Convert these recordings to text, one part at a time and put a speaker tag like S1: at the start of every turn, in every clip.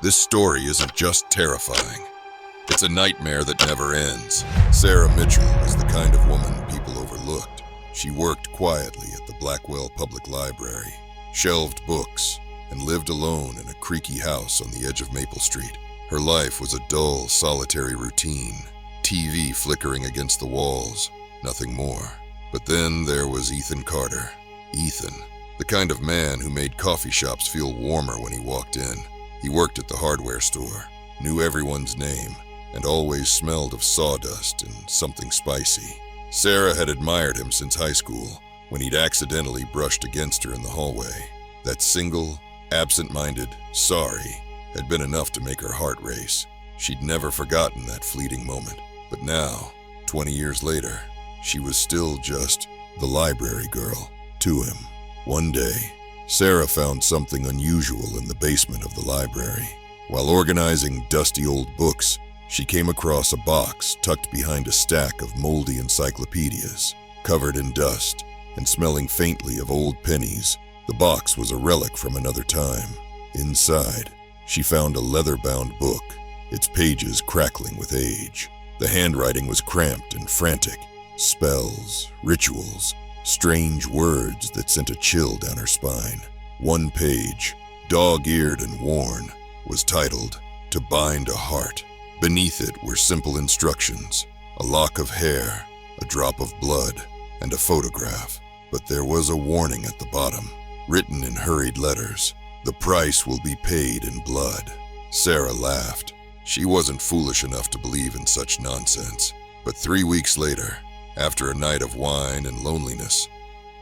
S1: This story isn't just terrifying. It's a nightmare that never ends. Sarah Mitchell was the kind of woman people overlooked. She worked quietly at the Blackwell Public Library, shelved books, and lived alone in a creaky house on the edge of Maple Street. Her life was a dull, solitary routine, TV flickering against the walls, nothing more. But then there was Ethan Carter. Ethan, the kind of man who made coffee shops feel warmer when he walked in. He worked at the hardware store, knew everyone's name, and always smelled of sawdust and something spicy. Sarah had admired him since high school, when he'd accidentally brushed against her in the hallway. That single, absent-minded sorry had been enough to make her heart race. She'd never forgotten that fleeting moment. But now, 20 years later, she was still just the library girl to him. One day, Sarah found something unusual in the basement of the library. While organizing dusty old books, she came across a box tucked behind a stack of moldy encyclopedias, covered in dust and smelling faintly of old pennies. The box was a relic from another time. Inside, she found a leather-bound book, its pages crackling with age. The handwriting was cramped and frantic. Spells, rituals, strange words that sent a chill down her spine. One page, dog-eared and worn, was titled, "To Bind a Heart." Beneath it were simple instructions, a lock of hair, a drop of blood, and a photograph. But there was a warning at the bottom, written in hurried letters. "The price will be paid in blood." Sarah laughed. She wasn't foolish enough to believe in such nonsense. But 3 weeks later, after a night of wine and loneliness,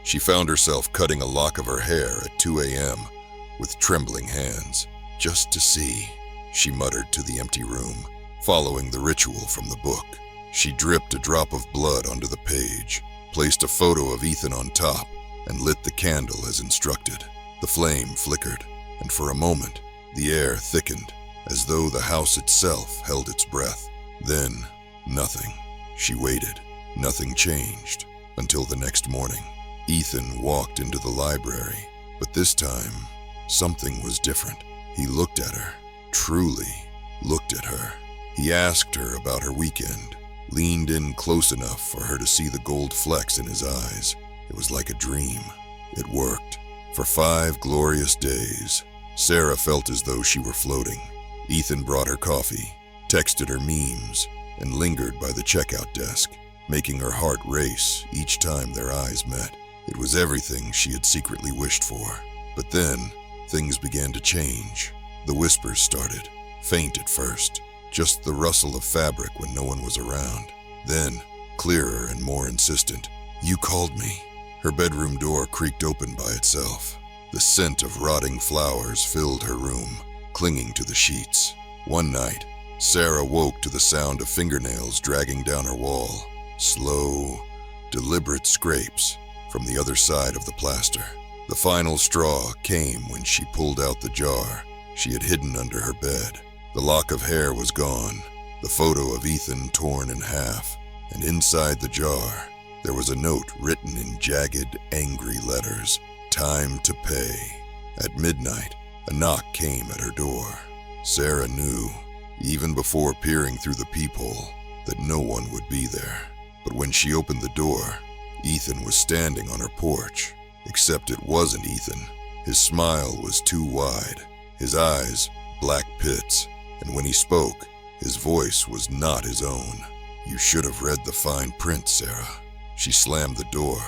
S1: she found herself cutting a lock of her hair at 2 a.m. with trembling hands. "Just to see," she muttered to the empty room, following the ritual from the book. She dripped a drop of blood onto the page, placed a photo of Ethan on top, and lit the candle as instructed. The flame flickered, and for a moment, the air thickened, as though the house itself held its breath. Then, nothing. She waited. Nothing changed, until the next morning. Ethan walked into the library, but this time, something was different. He looked at her, truly looked at her. He asked her about her weekend, leaned in close enough for her to see the gold flecks in his eyes. It was like a dream. It worked. For 5 glorious days, Sarah felt as though she were floating. Ethan brought her coffee, texted her memes, and lingered by the checkout desk, making her heart race each time their eyes met. It was everything she had secretly wished for. But then, things began to change. The whispers started, faint at first, just the rustle of fabric when no one was around. Then, clearer and more insistent, "You called me." Her bedroom door creaked open by itself. The scent of rotting flowers filled her room, clinging to the sheets. One night, Sarah woke to the sound of fingernails dragging down her wall. Slow, deliberate scrapes from the other side of the plaster. The final straw came when she pulled out the jar she had hidden under her bed. The lock of hair was gone, the photo of Ethan torn in half, and inside the jar, there was a note written in jagged, angry letters. Time to pay. At midnight, a knock came at her door. Sarah knew, even before peering through the peephole, that no one would be there. But when she opened the door, Ethan was standing on her porch. Except it wasn't Ethan. His smile was too wide, his eyes black pits, and when he spoke, his voice was not his own. "You should have read the fine print, Sarah." She slammed the door,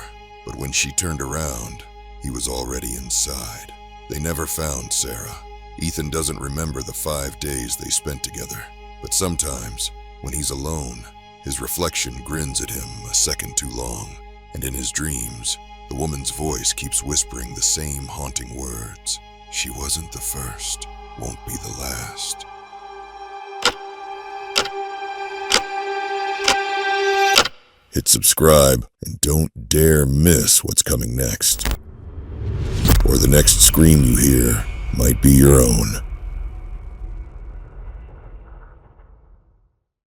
S1: but when she turned around, he was already inside. They never found Sarah. Ethan doesn't remember the 5 days they spent together, but sometimes, when he's alone, his reflection grins at him a second too long, and in his dreams, the woman's voice keeps whispering the same haunting words. "She wasn't the first, won't be the last." Hit subscribe and don't dare miss what's coming next, or the next scream you hear might be your own.